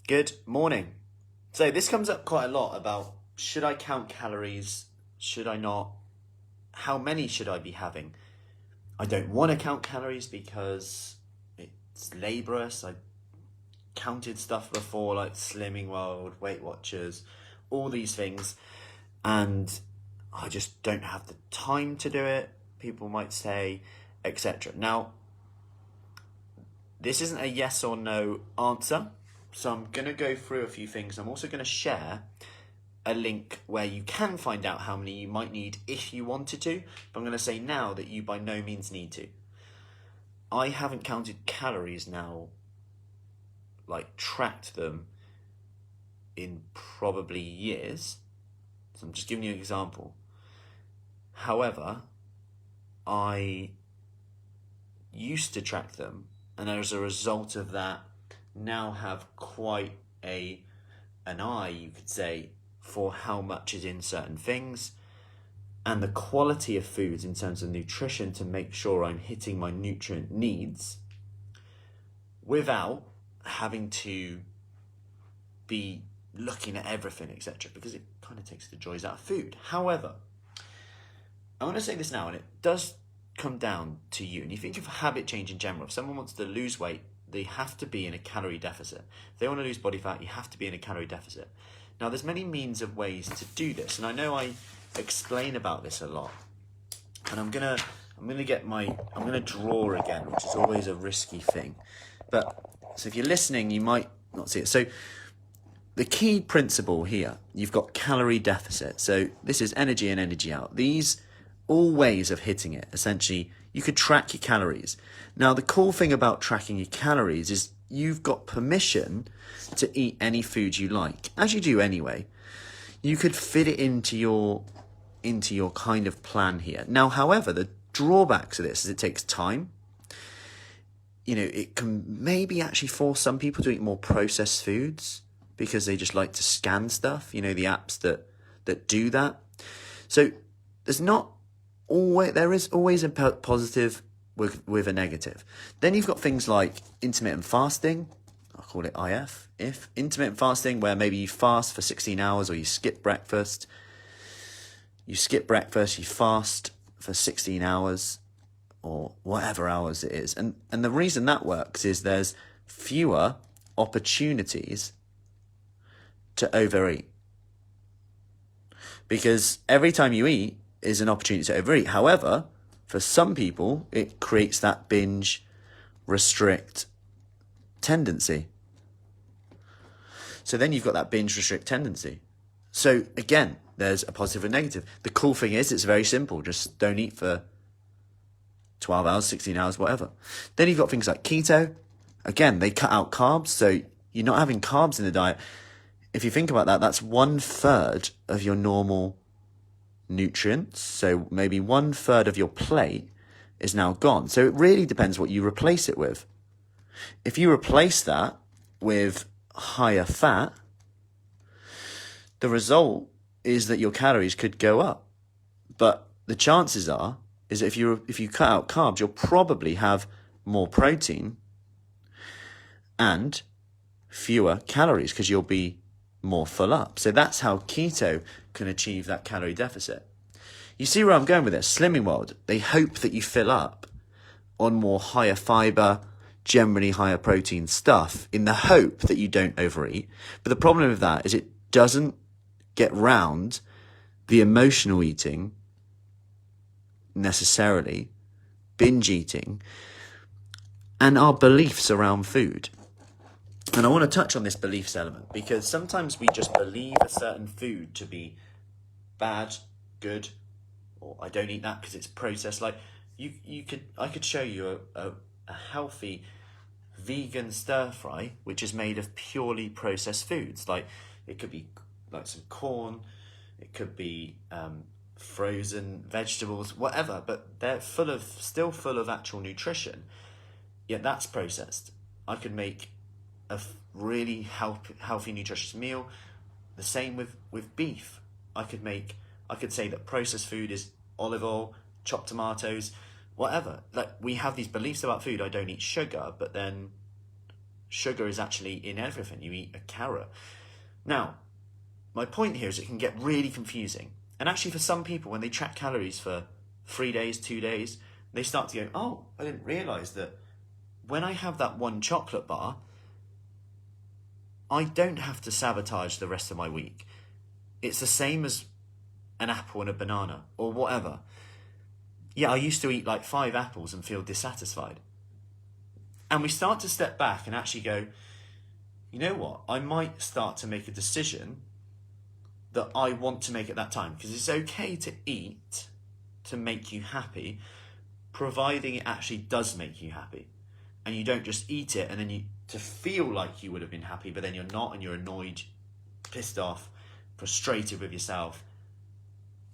Good morning. So this comes up quite a lot about should I count calories? Should I not? How many should I be having? I don't want to count calories because it's laborious. I counted stuff before like Slimming World, Weight Watchers, all these things, and I just don't have the time to do it, people might say, etc. Now, this isn't a yes or no answer. So I'm going to go through a few things. I'm also going to share a link where you can find out how many you might need if you wanted to. But I'm going to say now that you by no means need to. I haven't counted calories now, like tracked them in probably years. So I'm just giving you an example. However, I used to track them, and as a result of that, now have quite an eye, you could say, for how much is in certain things and the quality of foods in terms of nutrition to make sure I'm hitting my nutrient needs without having to be looking at everything, etc., because it kind of takes the joys out of food. However, I want to say this now, and it does come down to you. And you think of habit change in general. If someone wants to lose weight, they have to be in a calorie deficit. If they want to lose body fat, you have to be in a calorie deficit. Now, there's many means of ways to do this, and I know I explain about this a lot. And I'm gonna draw again, which is always a risky thing. But so if you're listening, you might not see it. So the key principle here, you've got calorie deficit. So this is energy in, energy out. These all ways of hitting it. Essentially, you could track your calories. Now, the cool thing about tracking your calories is you've got permission to eat any food you like, as you do anyway. You could fit it into your kind of plan here. Now, however, the drawbacks of this is it takes time. You know, it can maybe actually force some people to eat more processed foods because they just like to scan stuff, you know, the apps that do that. So there is always a positive with a negative. Then you've got things like intermittent fasting. I'll call it if intermittent fasting, where maybe you fast for 16 hours or you skip breakfast. You fast for 16 hours or whatever hours it is. And the reason that works is there's fewer opportunities to overeat. Because every time you eat is an opportunity to overeat. However, for some people, it creates that binge restrict tendency. So then you've got that binge restrict tendency. So again, there's a positive and negative. The cool thing is it's very simple. Just don't eat for 12 hours, 16 hours, whatever. Then you've got things like keto. Again, they cut out carbs. So you're not having carbs in the diet. If you think about that, that's 1/3 of your normal nutrients. So maybe 1/3 of your plate is now gone. So it really depends what you replace it with. If you replace that with higher fat, the result is that your calories could go up. But the chances is that if you cut out carbs, you'll probably have more protein and fewer calories because you'll be more full up. So that's how keto can achieve that calorie deficit. You see where I'm going with this? Slimming World, they hope that you fill up on more higher fiber, generally higher protein stuff in the hope that you don't overeat. But the problem with that is it doesn't get round the emotional eating necessarily, binge eating, and our beliefs around food. And I want to touch on this beliefs element because sometimes we just believe a certain food to be bad, good, or I don't eat that because it's processed. Like I could show you a healthy vegan stir fry which is made of purely processed foods. Like it could be like some corn, it could be frozen vegetables, whatever, but they're still full of actual nutrition. Yet that's processed. I could make a really healthy, nutritious meal. The same with beef. I could say that processed food is olive oil, chopped tomatoes, whatever. Like we have these beliefs about food. I don't eat sugar, but then Sugar is actually in everything. You eat a carrot. Now, my point here is it can get really confusing. And actually for some people, when they track calories for 3 days, 2 days, they start to go, oh, I didn't realise that when I have that one chocolate bar, I don't have to sabotage the rest of my week. It's the same as an apple and a banana or whatever. Yeah, I used to eat like 5 apples and feel dissatisfied. And we start to step back and actually go, you know what? I might start to make a decision that I want to make at that time, because it's okay to eat to make you happy, providing it actually does make you happy. And you don't just eat it and then you to feel like you would have been happy, but then you're not, and you're annoyed, pissed off, frustrated with yourself.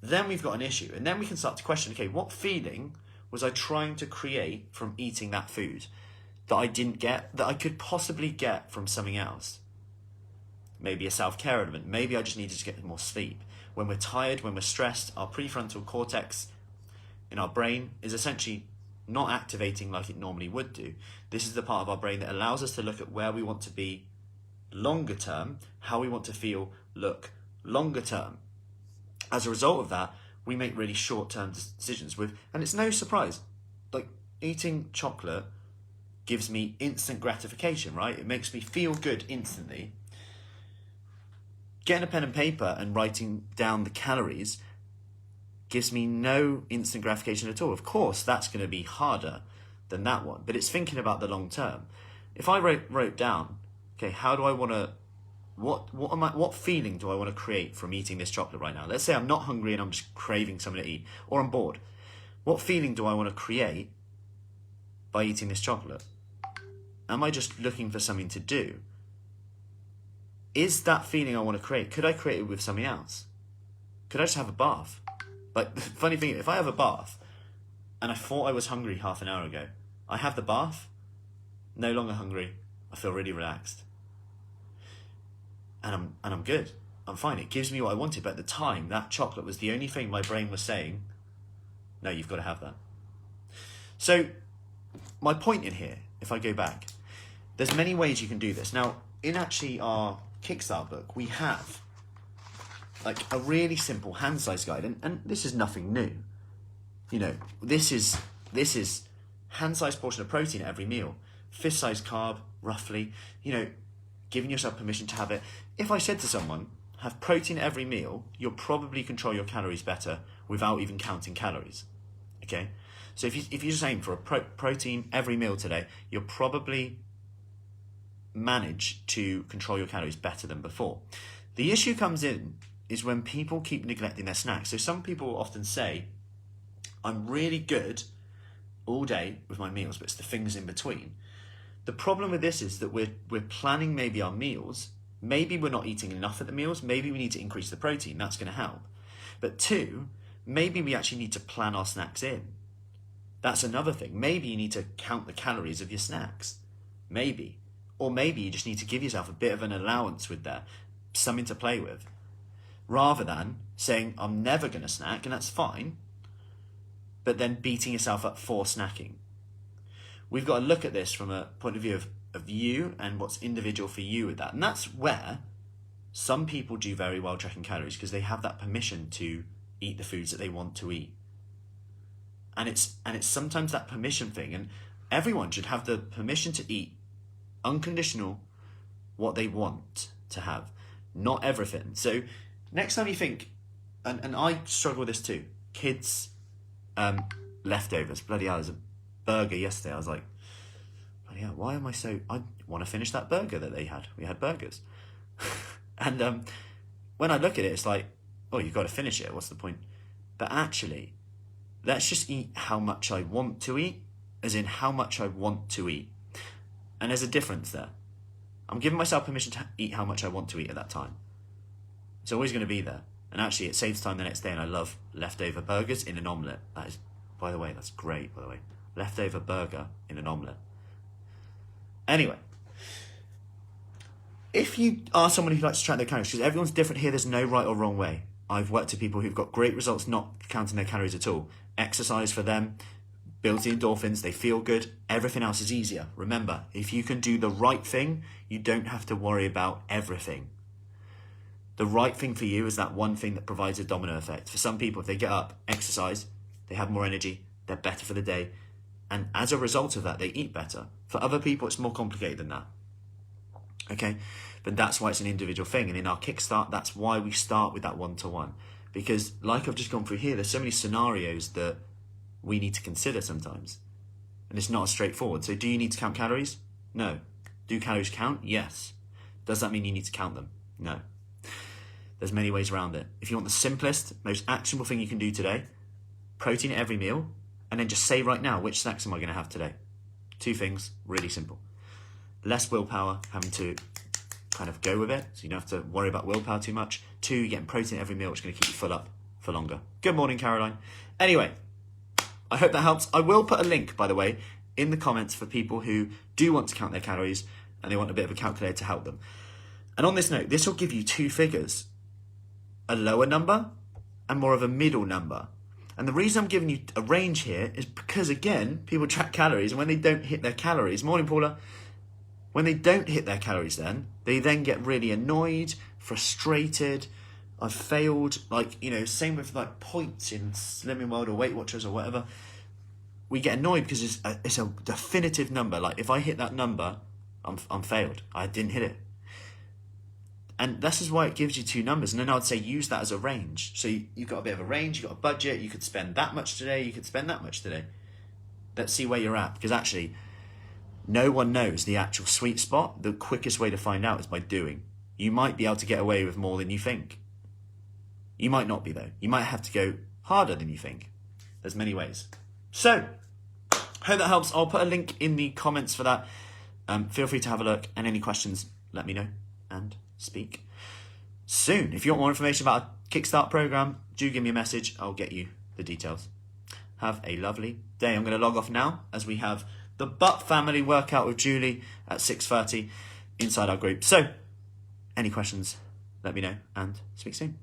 Then we've got an issue. And then we can start to question, okay, what feeling was I trying to create from eating that food that I didn't get, that I could possibly get from something else? Maybe a self-care element. Maybe I just needed to get more sleep. When we're tired, when we're stressed, our prefrontal cortex in our brain is essentially not activating like it normally would do. This is the part of our brain that allows us to look at where we want to be longer term, how we want to feel, look longer term. As a result of that, we make really short-term decisions and it's no surprise, like eating chocolate gives me instant gratification, right? It makes me feel good instantly. Getting a pen and paper and writing down the calories gives me no instant gratification at all. Of course, that's going to be harder than that one, but it's thinking about the long term. If I wrote down, okay, how do I want to, what feeling do I want to create from eating this chocolate right now? Let's say I'm not hungry and I'm just craving something to eat, or I'm bored. What feeling do I want to create by eating this chocolate? Am I just looking for something to do? Is that feeling I want to create, could I create it with something else? Could I just have a bath? Like, the funny thing, if I have a bath and I thought I was hungry half an hour ago, I have the bath, no longer hungry, I feel really relaxed. And I'm good. I'm fine. It gives me what I wanted, but at the time, that chocolate was the only thing my brain was saying, no, you've got to have that. So, my point in here, if I go back, there's many ways you can do this. Now, in actually our Kickstart book, we have like a really simple hand size guide, and this is nothing new. You know, this is hand size portion of protein at every meal, fist size carb, roughly, you know, giving yourself permission to have it. If I said to someone, have protein at every meal, you'll probably control your calories better without even counting calories, okay? So if you just aim for a protein every meal today, you'll probably manage to control your calories better than before. The issue comes in is when people keep neglecting their snacks. So some people often say, I'm really good all day with my meals, but it's the things in between. The problem with this is that we're planning maybe our meals. Maybe we're not eating enough at the meals. Maybe we need to increase the protein. That's going to help. But 2, maybe we actually need to plan our snacks in. That's another thing. Maybe you need to count the calories of your snacks. Maybe. Or maybe you just need to give yourself a bit of an allowance with that, something to play with. Rather than saying, I'm never going to snack, and that's fine, but then beating yourself up for snacking. We've got to look at this from a point of view of you and what's individual for you with that. And that's where some people do very well tracking calories, because they have that permission to eat the foods that they want to eat. And it's sometimes that permission thing, and everyone should have the permission to eat unconditional what they want to have, not everything. So next time you think, and I struggle with this too, kids, leftovers, bloody hell, there's a burger yesterday, I was like, bloody hell, why am I want to finish that burger that they had. We had burgers. And when I look at it, it's like, oh, you've got to finish it, what's the point? But actually, let's just eat how much I want to eat, as in how much I want to eat. And there's a difference there. I'm giving myself permission to eat how much I want to eat at that time. It's always going to be there. And actually, it saves time the next day, and I love leftover burgers in an omelette. That is, by the way, that's great, by the way. Leftover burger in an omelette. Anyway, if you are someone who likes to track their calories, because everyone's different here, there's no right or wrong way. I've worked with people who've got great results not counting their calories at all. Exercise for them, builds the endorphins, they feel good, everything else is easier. Remember, if you can do the right thing, you don't have to worry about everything. The right thing for you is that one thing that provides a domino effect. For some people, if they get up, exercise, they have more energy, they're better for the day, and as a result of that, they eat better. For other people, it's more complicated than that. Okay, but that's why it's an individual thing. And in our Kickstart, that's why we start with that one-to-one. Because like I've just gone through here, there's so many scenarios that we need to consider sometimes. And it's not as straightforward. So do you need to count calories? No. Do calories count? Yes. Does that mean you need to count them? No. There's many ways around it. If you want the simplest, most actionable thing you can do today, protein at every meal, and then just say right now, which snacks am I going to have today? 2 things, really simple. Less willpower, having to kind of go with it, so you don't have to worry about willpower too much. 2, you're getting protein at every meal, which is going to keep you full up for longer. Good morning, Caroline. Anyway, I hope that helps. I will put a link, by the way, in the comments for people who do want to count their calories and they want a bit of a calculator to help them. And on this note, this will give you 2 figures, a lower number and more of a middle number. And the reason I'm giving you a range here is because, again, people track calories, and when they don't hit their calories, morning Paula, when they don't hit their calories they then get really annoyed, frustrated, I've failed, like, you know, same with like points in Slimming World or Weight Watchers or whatever. We get annoyed because it's a definitive number. Like, if I hit that number, I'm failed. I didn't hit it. And this is why it gives you 2 numbers. And then I would say use that as a range. So you've got a bit of a range, you've got a budget, you could spend that much today, you could spend that much today. Let's see where you're at. Because actually, no one knows the actual sweet spot. The quickest way to find out is by doing. You might be able to get away with more than you think. You might not be, though. You might have to go harder than you think. There's many ways. So, hope that helps. I'll put a link in the comments for that. Feel free to have a look. And any questions, let me know. And speak soon. If you want more information about our Kickstart program, do give me a message. I'll get you the details. Have a lovely day. I'm going to log off now as we have the Butt Family workout with Julie at 6:30 inside our group. So, any questions, let me know and speak soon.